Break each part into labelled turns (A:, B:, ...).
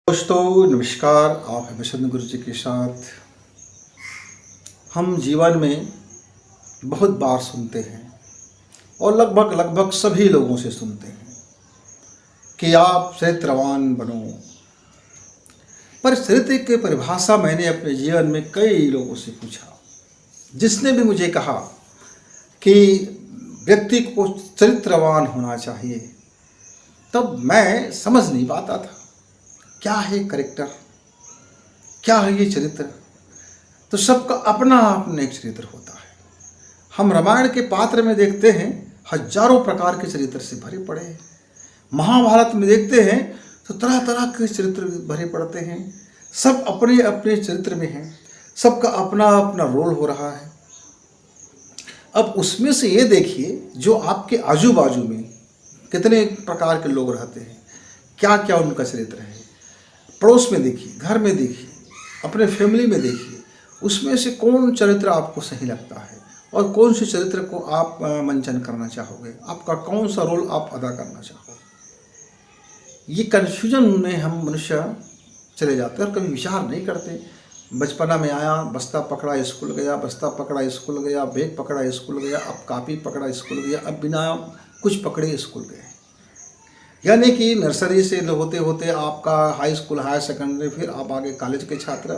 A: दोस्तों नमस्कार। आप हैं विष्णु गुरु जी के साथ। हम जीवन में बहुत बार सुनते हैं और लगभग लगभग सभी लोगों से सुनते हैं कि आप चरित्रवान बनो। पर चरित्र की परिभाषा मैंने अपने जीवन में कई लोगों से पूछा, जिसने भी मुझे कहा कि व्यक्ति को चरित्रवान होना चाहिए, तब मैं समझ नहीं पाता था क्या है कैरेक्टर, क्या है ये चरित्र। तो सबका अपना अपना एक चरित्र होता है। हम रामायण के पात्र में देखते हैं हजारों प्रकार के चरित्र से भरे पड़े हैं। महाभारत में देखते हैं तो तरह तरह के चरित्र भरे पड़ते हैं। सब अपने अपने चरित्र में हैं, सबका अपना अपना रोल हो रहा है। अब उसमें से ये देखिए, जो आपके आजू बाजू में कितने प्रकार के लोग रहते हैं, क्या क्या उनका चरित्र है। पड़ोस में देखिए, घर में देखिए, अपने फैमिली में देखिए, उसमें से कौन चरित्र आपको सही लगता है और कौन से चरित्र को आप मंचन करना चाहोगे, आपका कौन सा रोल आप अदा करना चाहोगे। ये कन्फ्यूजन में हम मनुष्य चले जाते हैं और कभी विचार नहीं करते। बचपना में आया, बस्ता पकड़ा स्कूल गया, बस्ता पकड़ा स्कूल गया, बैग पकड़ा स्कूल गया, अब कॉपी पकड़ा स्कूल गया, अब बिना कुछ पकड़े स्कूल गए। यानी कि नर्सरी से होते होते आपका हाई स्कूल, हायर सेकेंडरी, फिर आप आगे कॉलेज के छात्र,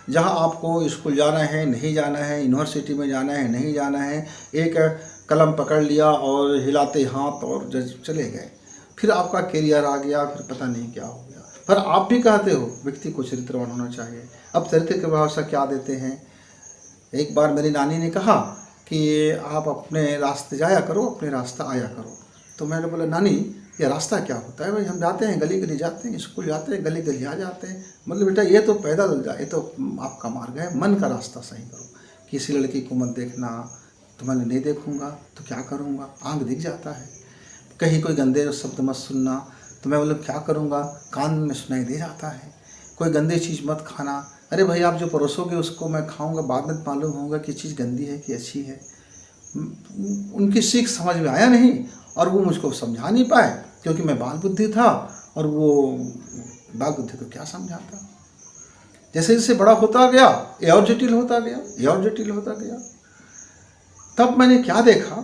A: जहां आपको स्कूल जाना है नहीं जाना है, यूनिवर्सिटी में जाना है नहीं जाना है, एक कलम पकड़ लिया और हिलाते हाथ और चले गए। फिर आपका करियर आ गया, फिर पता नहीं क्या हो गया। पर आप भी कहते हो व्यक्ति को चरित्रवान होना चाहिए। अब चरित्र की परिभाषा क्या देते हैं। एक बार मेरी नानी ने कहा कि आप अपने रास्ते जाया करो, अपने रास्ता आया करो। तो मैंने बोला, नानी ये रास्ता क्या होता है। भाई हम जाते हैं, गली गली जाते हैं, स्कूल जाते हैं, गली गली आ जाते हैं। मतलब बेटा ये तो पैदल जाए, ये तो आपका मार्ग है, मन का रास्ता सही करो। किसी लड़की को मत देखना, तो मैंने नहीं देखूंगा तो क्या करूंगा, आंख दिख जाता है। कहीं कोई गंदे शब्द मत सुनना, तो मैं बोला क्या करूंगा, कान में सुनाई दे जाता है। कोई गंदी चीज़ मत खाना। अरे भाई आप जो परोसोगे उसको मैं खाऊंगा, बाद में मालूम होगा कि चीज़ गंदी है कि अच्छी है। उनकी सीख समझ में आया नहीं और वो मुझको समझा नहीं पाए, क्योंकि मैं बाल बुद्धि था और वो बाल बुद्धि को क्या समझाता। जैसे जैसे बड़ा होता गया ये और जटिल होता गया, ये और जटिल होता गया। तब मैंने क्या देखा,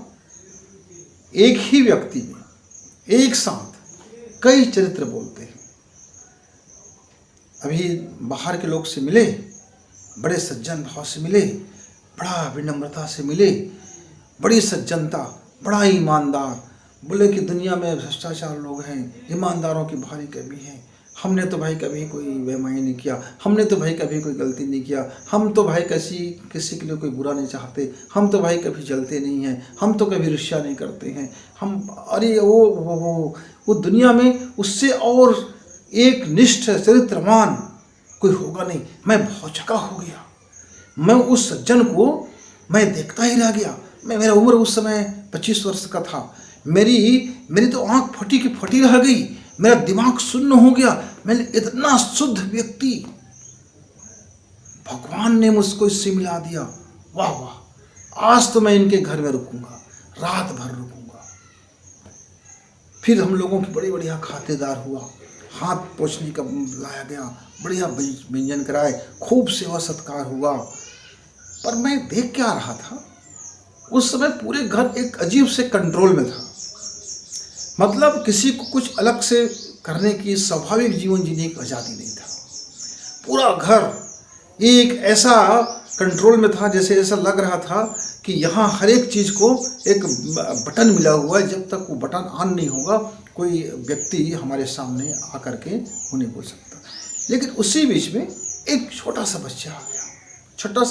A: एक ही व्यक्ति में एक साथ कई चरित्र बोलते हैं। अभी बाहर के लोग से मिले, बड़े सज्जन भाव से मिले, बड़ा विनम्रता से मिले, बड़ी सज्जनता, बड़ा ईमानदार। बोले कि दुनिया में भ्रष्टाचार लोग हैं, ईमानदारों की भारी कमी है। हमने तो भाई कभी कोई बेईमानी नहीं किया, हमने तो भाई कभी कोई गलती नहीं किया, हम तो भाई किसी के लिए कोई बुरा नहीं चाहते, हम तो भाई कभी जलते नहीं हैं, हम तो कभी ईर्ष्या नहीं करते हैं। हम अरे वो दुनिया में उससे और एक निष्ठ चरित्रवान कोई होगा नहीं। मैं भौचक्का हो गया। मैं उस सज्जन को मैं देखता ही रह गया। मेरा उम्र उस समय 25 वर्ष का था। मेरी तो आंख फटी की फटी रह गई, मेरा दिमाग शून्य हो गया। मैंने इतना शुद्ध व्यक्ति भगवान ने मुझको इससे मिला दिया। वाह वाह, आज तो मैं इनके घर में रुकूंगा, रात भर रुकूंगा। फिर हम लोगों की बड़ी बढ़िया खातेदार हुआ, हाथ पोछने का लाया गया, बढ़िया व्यंजन कराए, खूब सेवा सत्कार हुआ। पर मैं देख क्या रहा था, उस समय पूरे घर एक अजीब से कंट्रोल में था। मतलब किसी को कुछ अलग से करने की, स्वाभाविक जीवन जीने की आज़ादी नहीं था। पूरा घर एक ऐसा कंट्रोल में था, जैसे ऐसा लग रहा था कि यहाँ हर एक चीज़ को एक बटन मिला हुआ है। जब तक वो बटन ऑन नहीं होगा कोई व्यक्ति हमारे सामने आकर के वो नहीं बोल सकता। लेकिन उसी बीच में एक छोटा सा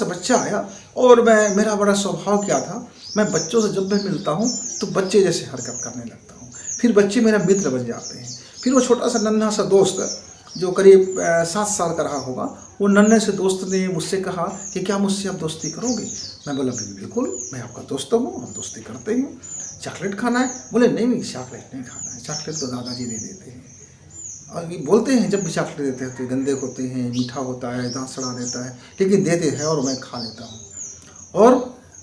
A: बच्चा आया और मेरा बड़ा स्वभाव क्या था, मैं बच्चों से जब भी मिलता हूँ तो बच्चे जैसे हरकत करने लगता हूँ। फिर बच्चे मेरा मित्र बन जाते हैं। फिर वो छोटा सा नन्हा सा दोस्त जो करीब 7 साल का रहा होगा, वो नन्हे से दोस्त ने मुझसे कहा कि क्या मुझसे आप दोस्ती करोगे। मैं बोला बिल्कुल, मैं आपका दोस्त हूँ, हम दोस्ती करते हैं। चॉकलेट खाना है? बोले नहीं चॉकलेट नहीं खाना है, चॉकलेट तो दादाजी दे देते हैं। और ये बोलते हैं जब भी चॉकलेट देते हैं तो गंदे होते हैं, मीठा होता है, दांत सड़ा देता है, लेकिन देते हैं और मैं खा लेता हूँ। और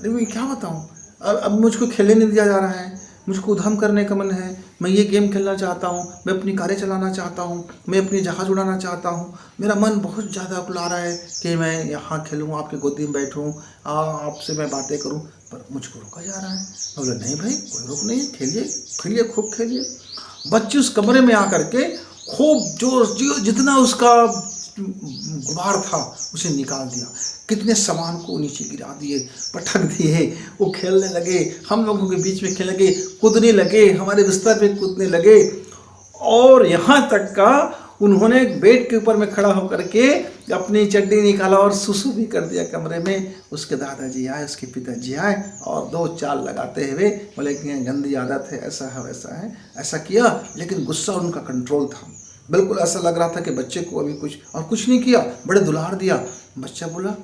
A: अरे मैं क्या बताऊँ, अब मुझको खेलने नहीं दिया जा रहा है, मुझको उद्यम करने का मन है, मैं ये गेम खेलना चाहता हूँ, मैं अपनी कारें चलाना चाहता हूँ, मैं अपनी जहाज़ उड़ाना चाहता हूँ, मेरा मन बहुत ज़्यादा उकला रहा है कि मैं यहाँ खेलूँ, आपकी गोदी में बैठूँ, आपसे मैं बातें करूँ, पर मुझको रोका जा रहा है। मैं बोला नहीं भाई, कोई रोक नहीं, खेलिए खेलिए, खूब खेलिए। बच्चे उस कमरे में आकर के खूब जो जितना उसका गुबार था उसे निकाल दिया, कितने सामान को नीचे गिरा दिए, पटक दिए, वो खेलने लगे, हम लोगों के बीच में खेलने लगे, कूदने लगे, हमारे बिस्तर पे कूदने लगे, और यहाँ तक का उन्होंने बेड के ऊपर में खड़ा होकर के अपनी चड्डी निकाला और सुसु भी कर दिया कमरे में। उसके दादाजी आए, उसके पिताजी आए और दो चाल लगाते हुए बोले कि गंदी आदत है, ऐसा है वैसा है, ऐसा किया, लेकिन गुस्सा उनका कंट्रोल था। बिल्कुल ऐसा लग रहा था कि बच्चे को अभी कुछ नहीं किया, बड़े दुलार दिया। बच्चा बोला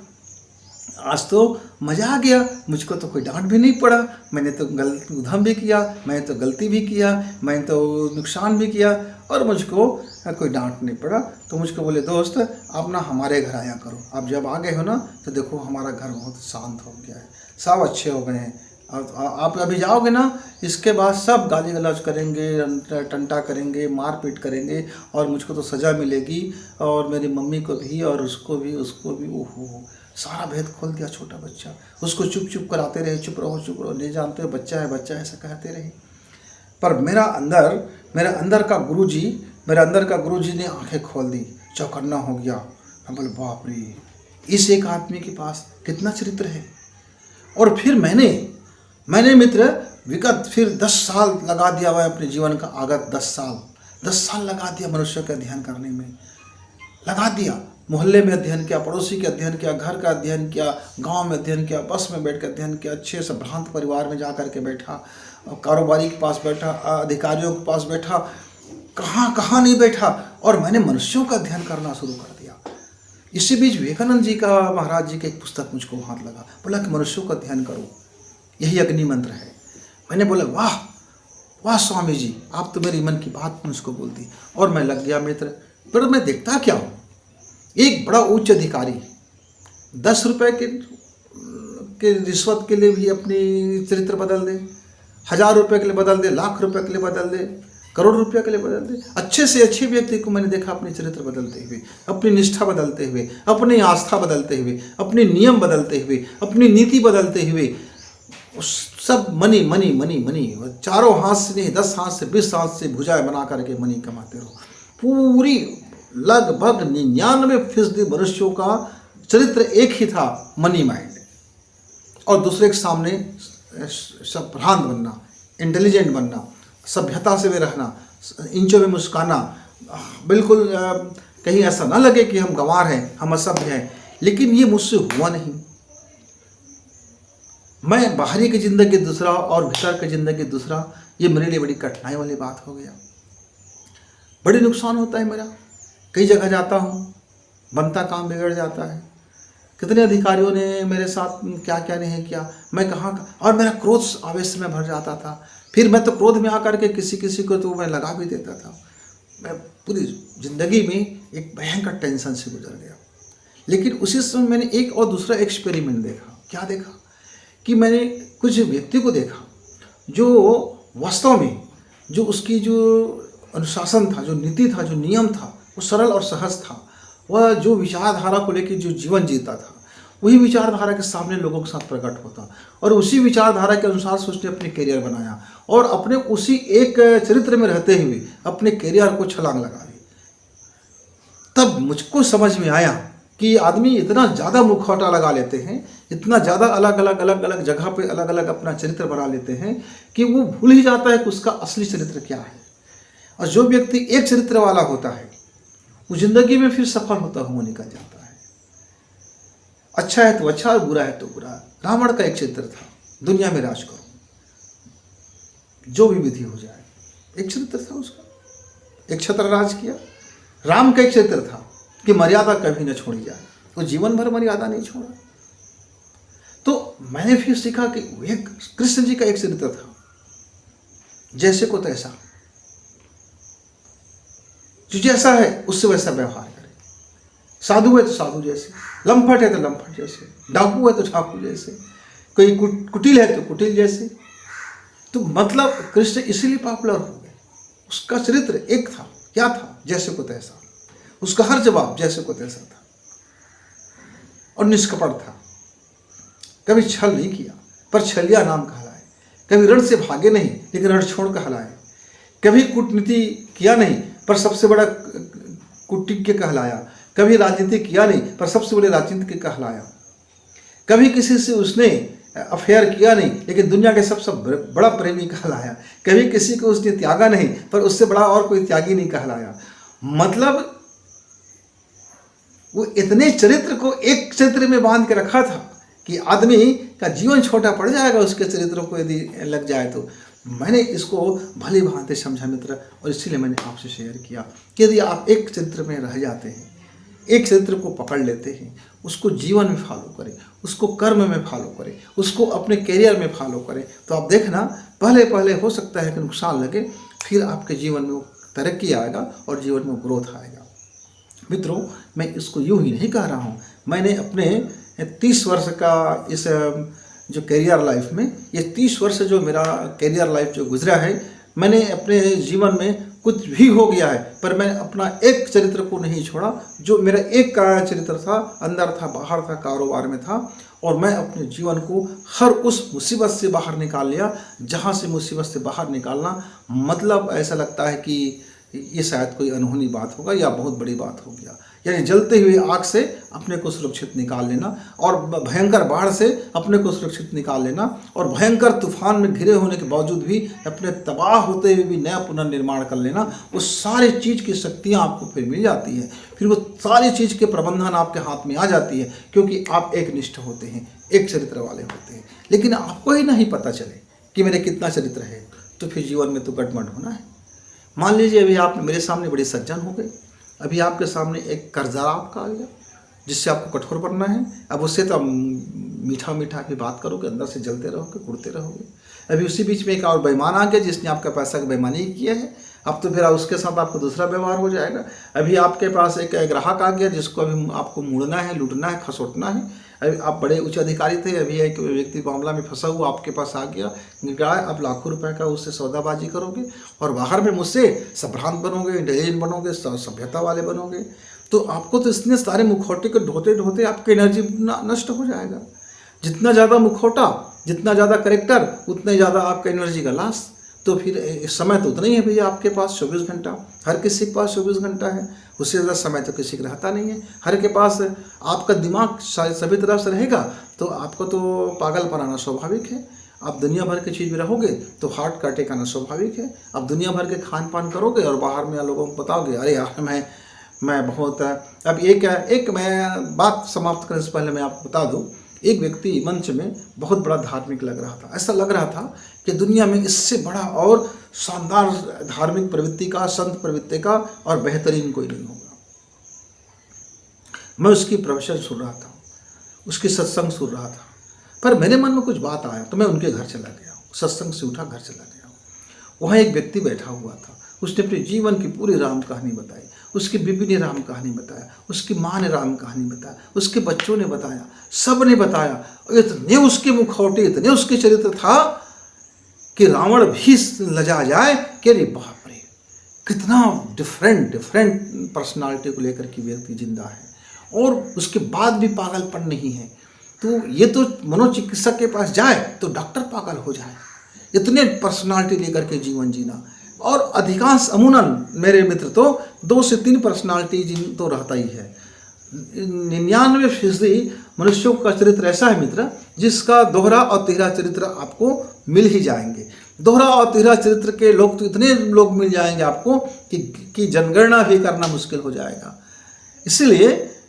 A: आज तो मज़ा आ गया, मुझको तो कोई डांट भी नहीं पड़ा, मैंने तो गलत उधम भी किया, मैंने तो गलती भी किया, मैंने तो नुकसान भी किया और मुझको कोई डांट नहीं पड़ा। तो मुझको बोले दोस्त आप ना हमारे घर आया करो, आप जब आ गए हो ना तो देखो हमारा घर बहुत शांत हो गया है, सब अच्छे हो गए हैं, आप अभी जाओगे ना इसके बाद सब गाली गलौज करेंगे, टंटा करेंगे, मारपीट करेंगे और मुझको तो सज़ा मिलेगी और मेरी मम्मी को भी और उसको भी ओहो, सारा भेद खोल दिया छोटा बच्चा। उसको चुप चुप कराते रहे, चुप रहो, नहीं जानते हो बच्चा है ऐसा कहते रहे। पर मेरा अंदर का गुरुजी ने आंखें खोल दी, चौकन्ना हो गया। मैं बोले बाप रे, इस एक आदमी के पास कितना चरित्र है। और फिर मैंने मित्र विगत फिर 10 साल लगा दिया हुआ अपने जीवन का, आगत 10 साल लगा दिया मनुष्य का अध्ययन करने में, लगा दिया। मोहल्ले में अध्ययन किया, पड़ोसी के अध्ययन किया, घर का अध्ययन किया, गांव में अध्ययन किया, बस में बैठ कर अध्ययन किया, अच्छे से भ्रांत परिवार में जा कर के बैठा, कारोबारी के पास बैठा, अधिकारियों के पास बैठा, कहाँ नहीं बैठा, और मैंने मनुष्यों का अध्ययन करना शुरू कर दिया। इसी बीच विवेकानंद जी का, महाराज जी का एक पुस्तक मुझको हाथ लगा, बोला कि मनुष्यों का अध्ययन करो, यही अग्नि मंत्र है। मैंने बोला वाह स्वामी जी, आप तो मेरी मन की बात मुझको बोल दी, और मैं लग गया मित्र। पर मैं देखता क्या हूँ, एक बड़ा उच्च अधिकारी 10 रुपए के रिश्वत के लिए भी अपनी चरित्र बदल दे, 1000 रुपये के लिए बदल दे, लाख रुपए के लिए बदल दे, करोड़ रुपये के लिए बदल दे। अच्छे से अच्छे व्यक्ति को मैंने देखा अपने चरित्र बदलते हुए, अपनी निष्ठा बदलते हुए, अपनी आस्था बदलते हुए, अपने नियम बदलते हुए, अपनी नीति बदलते हुए, सब मनी, चारों हाथ से नहीं, 10 हाथ से 20 हाथ से भुजाएं बना करके मनी कमाते रहो। पूरी लगभग 99% मनुष्यों का चरित्र एक ही था, मनी माइंड, और दूसरे के सामने सब भ्रांत बनना, इंटेलिजेंट बनना, सभ्यता से में रहना, इंचों में मुस्काना, बिल्कुल कहीं ऐसा ना लगे कि हम गंवार हैं, हम असभ्य हैं। लेकिन ये मुझसे हुआ नहीं। मैं बाहरी की ज़िंदगी दूसरा और भीतर की ज़िंदगी दूसरा, ये मेरे लिए बड़ी कठिनाई वाली बात हो गया। बड़ी नुकसान होता है मेरा, कई जगह जाता हूँ, बनता काम बिगड़ जाता है। कितने अधिकारियों ने मेरे साथ क्या क्या नहीं किया, मैं कहाँ, और मेरा क्रोध आवेश में भर जाता था। फिर मैं तो क्रोध में आकर के किसी को तो मैं लगा भी देता था। मैं पूरी ज़िंदगी में एक भयंकर टेंशन से गुजर गया। लेकिन उसी समय मैंने एक और दूसरा एक्सपेरिमेंट देखा। क्या देखा कि मैंने कुछ व्यक्ति को देखा जो वास्तव में जो उसकी जो अनुशासन था, जो नीति था, जो नियम था, वो सरल और सहज था। वह जो विचारधारा को लेकर जो जीवन जीता था, वही विचारधारा के सामने लोगों के साथ प्रकट होता, और उसी विचारधारा के अनुसार से उसने अपने करियर बनाया, और अपने उसी एक चरित्र में रहते हुए अपने करियर को छलांग लगा दी। तब मुझको समझ में आया कि आदमी इतना ज़्यादा मुखौटा लगा लेते हैं, इतना ज़्यादा अलग अलग जगह पे अलग अलग अपना चरित्र बना लेते हैं कि वो भूल ही जाता है कि उसका असली चरित्र क्या है। और जो व्यक्ति एक चरित्र वाला होता है वो जिंदगी में फिर सफल होता हुआ निकल जाता है। अच्छा है तो अच्छा, बुरा है तो बुरा। रावण का एक चरित्र था, दुनिया में राज करो, जो भी विधि हो जाए, एक चरित्र था उसका, एक छत्र राज किया। राम का एक चरित्र था कि मर्यादा कभी न छोड़ी जाए, तो जीवन भर मर्यादा नहीं छोड़ा। तो मैंने फिर सीखा कि एक कृष्ण जी का एक चरित्र था, जैसे को तैसा, जो जैसा है उससे वैसा व्यवहार करे। साधु है तो साधु जैसे, लंपट है तो लंपट जैसे, डाकू है तो डाकू जैसे, कोई कुटिल है तो कुटिल जैसे। तो मतलब कृष्ण इसीलिए पॉपुलर हो गए, उसका चरित्र एक था, क्या था, जैसे को तैसा, उसका हर जवाब जैसे को तैसा था और निष्कपट था। कभी छल नहीं किया पर छलिया नाम कहलाए, कभी रण से भागे नहीं लेकिन रण छोड़ कहलाए, कभी कूटनीति किया नहीं पर सबसे बड़ा कूटनीतिज्ञ कहलाया, कभी राजनीति किया नहीं पर सबसे बड़े राजनीतिज्ञ कहलाया, कभी किसी से उसने अफेयर किया नहीं लेकिन दुनिया के सबसे बड़ा प्रेमी कहलाया, कभी किसी को उसने त्यागा नहीं पर उससे बड़ा और कोई त्यागी नहीं कहलाया। मतलब वो इतने चरित्र को एक चरित्र में बांध के रखा था कि आदमी का जीवन छोटा पड़ जाएगा उसके चरित्रों को यदि लग जाए तो। मैंने इसको भली भांति समझा मित्र, और इसीलिए मैंने आपसे शेयर किया कि यदि आप एक चरित्र में रह जाते हैं, एक चरित्र को पकड़ लेते हैं, उसको जीवन में फॉलो करें, उसको कर्म में फॉलो करें, उसको अपने करियर में फॉलो करें, तो आप देखना पहले पहले हो सकता है कि नुकसान लगे, फिर आपके जीवन में वो तरक्की आएगा और जीवन में ग्रोथ आएगा। मित्रों, मैं इसको यूँ ही नहीं कह रहा हूँ, मैंने अपने 30 वर्ष का इस जो करियर लाइफ में, ये 30 वर्ष जो मेरा करियर लाइफ जो गुजरा है, मैंने अपने जीवन में कुछ भी हो गया है पर मैं अपना एक चरित्र को नहीं छोड़ा, जो मेरा एक का चरित्र था, अंदर था, बाहर था, कारोबार में था, और मैं अपने जीवन को हर उस मुसीबत से बाहर निकाल लिया जहाँ से मुसीबत से बाहर निकालना मतलब ऐसा लगता है कि ये शायद कोई अनहोनी बात होगा या बहुत बड़ी बात हो गया। यानी जलते हुए आग से अपने को सुरक्षित निकाल लेना, और भयंकर बाढ़ से अपने को सुरक्षित निकाल लेना, और भयंकर तूफान में घिरे होने के बावजूद भी अपने तबाह होते हुए भी नया पुनर्निर्माण कर लेना, वो सारी चीज़ की शक्तियाँ आपको फिर मिल जाती है, फिर वो सारी चीज़ के प्रबंधन आपके हाथ में आ जाती है, क्योंकि आप एक निष्ठ होते हैं, एक चरित्र वाले होते हैं। लेकिन आपको ही नहीं पता चले कि मेरे कितना चरित्र है, तो फिर जीवन में तो गटमट होना है। मान लीजिए अभी आप मेरे सामने बड़े सज्जन हो गए, अभी आपके सामने एक कर्जा आपका आ गया जिससे आपको कठोर बनना है, अब उससे तो मीठा मीठा की बात करोगे, अंदर से जलते रहोगे, कुड़ते रहोगे। अभी उसी बीच में एक और बेईमान आ गया जिसने आपका पैसा की बेईमानी किया है, अब तो फिर उसके साथ आपको दूसरा व्यवहार हो जाएगा। अभी आपके पास एक ग्राहक आ गया जिसको अभी आपको मुड़ना है, लूटना है, खसोटना है। अभी आप बड़े उच्च अधिकारी थे, अभी एक व्यक्ति मामला में फंसा हुआ आपके पास आ गया, आप लाखों रुपए का उससे सौदाबाजी करोगे और बाहर में मुझसे संभ्रांत बनोगे, इंटेलिजेंट बनोगे, सभ्यता वाले बनोगे, तो आपको तो इतने सारे मुखौटे को ढोते ढोते आपकी एनर्जी नष्ट हो जाएगा। जितना ज़्यादा मुखौटा, जितना ज़्यादा करेक्टर, उतने ज़्यादा आपका एनर्जी का लॉस। तो फिर समय तो उतना ही है भैया आपके पास, 24 घंटा, हर किसी के पास 24 घंटा है, उससे ज़्यादा समय तो किसी का रहता नहीं है। हर के पास आपका दिमाग सभी तरफ से रहेगा तो आपको तो पागल बनाना स्वाभाविक है। आप दुनिया भर की चीज़ में रहोगे तो हार्ट का अटैक आना स्वाभाविक है। आप दुनिया भर के खान पान करोगे और बाहर में लोगों को बताओगे, अरे यार मैं बहुत। अब एक मैं बात समाप्त करने से पहले मैं आपको बता दूं, एक व्यक्ति मंच में बहुत बड़ा धार्मिक लग रहा था, ऐसा लग रहा था कि दुनिया में इससे बड़ा और शानदार धार्मिक प्रवृत्ति का, संत प्रवृत्ति का और बेहतरीन कोई नहीं होगा। मैं उसकी प्रवचन सुन रहा था, उसकी सत्संग सुन रहा था, पर मेरे मन में कुछ बात आया तो मैं उनके घर चला गया, सत्संग से उठा घर चला गया। वहाँ एक व्यक्ति बैठा हुआ था, उसने अपने जीवन की पूरी राम कहानी बताई, उसकी बीबी ने राम कहानी बताया, उसकी माँ ने राम कहानी बताया, उसके बच्चों ने बताया, सब ने बताया। इतने उसके मुखौटे, इतने उसके चरित्र था कि रावण भी लजा जाए कि अरे बाप रे, कितना डिफरेंट पर्सनालिटी को लेकर के व्यक्ति जिंदा है और उसके बाद भी पागलपन नहीं है। तो ये तो मनोचिकित्सक के पास जाए तो डॉक्टर पागल हो जाए, इतने पर्सनालिटी लेकर के जीवन जीना। और अधिकांश अमूमन मेरे मित्र तो 2 से 3 पर्सनालिटी तो रहता ही है। 99% मनुष्यों का चरित्र ऐसा है मित्र जिसका दोहरा और तिहरा चरित्र आपको मिल ही जाएंगे। दोहरा और तिहरा चरित्र के लोग तो इतने लोग मिल जाएंगे आपको कि जनगणना भी करना मुश्किल हो जाएगा। इसलिए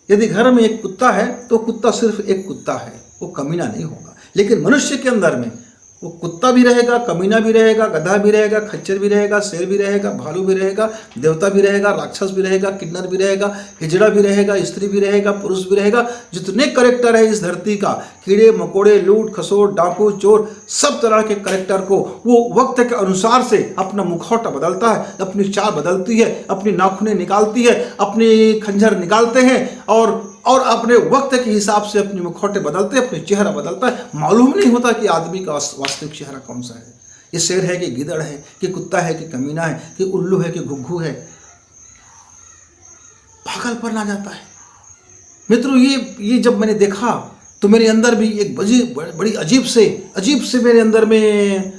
A: यदि घर में एक कुत्ता है तो कुत्ता सिर्फ एक कुत्ता है, वो कमीना नहीं होगा। लेकिन मनुष्य के अंदर में वो कुत्ता भी रहेगा, कमीना भी रहेगा, गधा भी रहेगा, खच्चर भी रहेगा, शेर भी रहेगा, भालू भी रहेगा, देवता भी रहेगा, राक्षस भी रहेगा, किन्नर भी रहेगा, हिजड़ा भी रहेगा, स्त्री भी रहेगा, पुरुष भी रहेगा। जितने करेक्टर है इस धरती का, कीड़े मकोड़े, लूट खसोट, डाकू चोर, सब तरह के करेक्टर को वो वक्त के अनुसार से अपना मुखौटा बदलता है, अपनी चाल बदलती है, अपनी नाखूनें निकालती है, अपनी खंजर निकालते हैं और अपने वक्त के हिसाब से अपने मुखौटे बदलते हैं, अपने चेहरा बदलता है। मालूम नहीं होता कि आदमी का वास्तविक चेहरा कौन सा है। ये शेर है कि गिदड़ है कि कुत्ता है कि कमीना है कि उल्लू है कि घुघू है, पागलपन आ जाता है। मित्रों, ये जब मैंने देखा तो मेरे अंदर भी एक बड़ी अजीब से मेरे अंदर में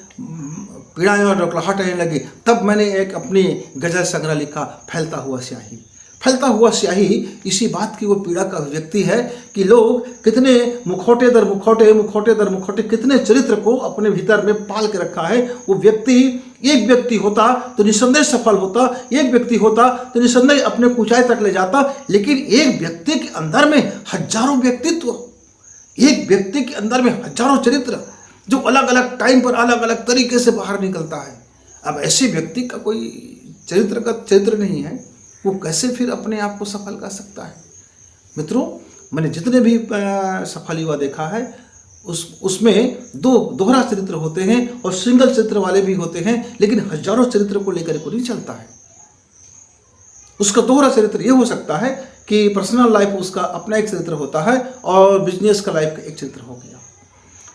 A: पीड़ाएं और रौकलाहट आने लगी। तब मैंने एक अपनी गजल संग्रह लिखा, फैलता हुआ स्याही। फैलता हुआ स्याही इसी बात की वो पीड़ा का अभिव्यक्ति है कि लोग कितने मुखौटे दर मुखौटे कितने चरित्र को अपने भीतर में पाल के रखा है। वो व्यक्ति, एक व्यक्ति होता तो निस्संदेह सफल होता, एक व्यक्ति होता तो निस्संदेह अपने ऊंचाई तक ले जाता, लेकिन एक व्यक्ति के अंदर में हजारों व्यक्तित्व, एक व्यक्ति के अंदर में हजारों चरित्र, जो अलग अलग टाइम पर अलग अलग तरीके से बाहर निकलता है। अब ऐसे व्यक्ति का कोई चरित्र नहीं है, वो कैसे फिर अपने आप को सफल कर सकता है। मित्रों, मैंने जितने भी सफल युवा देखा है उसमें दोहरा चरित्र होते हैं और सिंगल चरित्र वाले भी होते हैं, लेकिन हजारों चरित्र को लेकर को नहीं चलता है। उसका दोहरा चरित्र ये हो सकता है कि पर्सनल लाइफ उसका अपना एक चरित्र होता है और बिजनेस का लाइफ का एक चरित्र हो गया,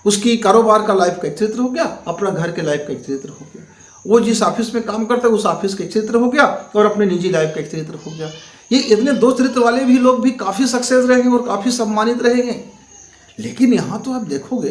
A: उसकी कारोबार का लाइफ का एक चरित्र हो गया, अपना घर के लाइफ का एक चरित्र हो गया, वो जिस ऑफिस में काम करता है उस ऑफिस का एक चरित्र हो गया और अपने निजी लाइफ का एक चरित्र हो गया। ये इतने दो चरित्र वाले भी लोग भी काफ़ी सक्सेस रहेंगे और काफ़ी सम्मानित रहेंगे। लेकिन यहाँ तो आप देखोगे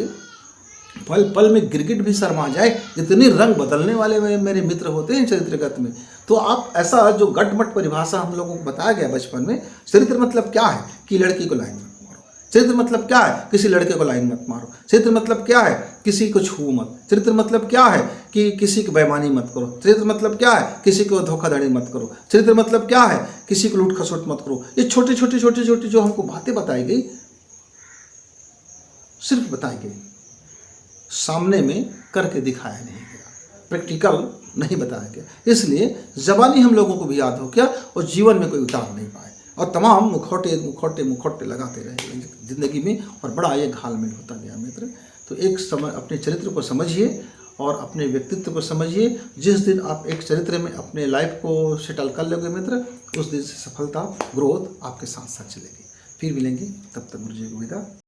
A: पल पल में गिरगिट भी शर्मा जाए, इतने रंग बदलने वाले मेरे मित्र होते हैं चरित्रगत में। तो आप ऐसा जो गटमट परिभाषा हम लोगों को बताया गया बचपन में, चरित्र मतलब क्या है कि लड़की को लाइन मत मारो, चरित्र मतलब क्या है किसी लड़के को लाइन मत मारो, चरित्र मतलब क्या है किसी को छू मत, चरित्र मतलब क्या है कि किसी की बेईमानी मत करो, चरित्र मतलब क्या है किसी को धोखाधड़ी मत करो, चरित्र मतलब क्या है किसी को लूट खसोट मत करो। ये छोटी छोटी जो हमको बातें बताई गई, सिर्फ बताई गई, सामने में करके दिखाया नहीं गया, प्रैक्टिकल नहीं बताया गया। इसलिए ज़बानी हम लोगों को भी याद हो गया और जीवन में कोई उतार नहीं पाए और तमाम मुखौटे लगाते रहे जिंदगी में और बड़ा ये घालमेल होता गया। मित्र, तो एक समय अपने चरित्र को समझिए और अपने व्यक्तित्व को समझिए। जिस दिन आप एक चरित्र में अपने लाइफ को सेटल कर लोगे मित्र, उस दिन से सफलता, ग्रोथ आपके साथ साथ चलेगी। फिर मिलेंगे, तब तक मुझे विदा।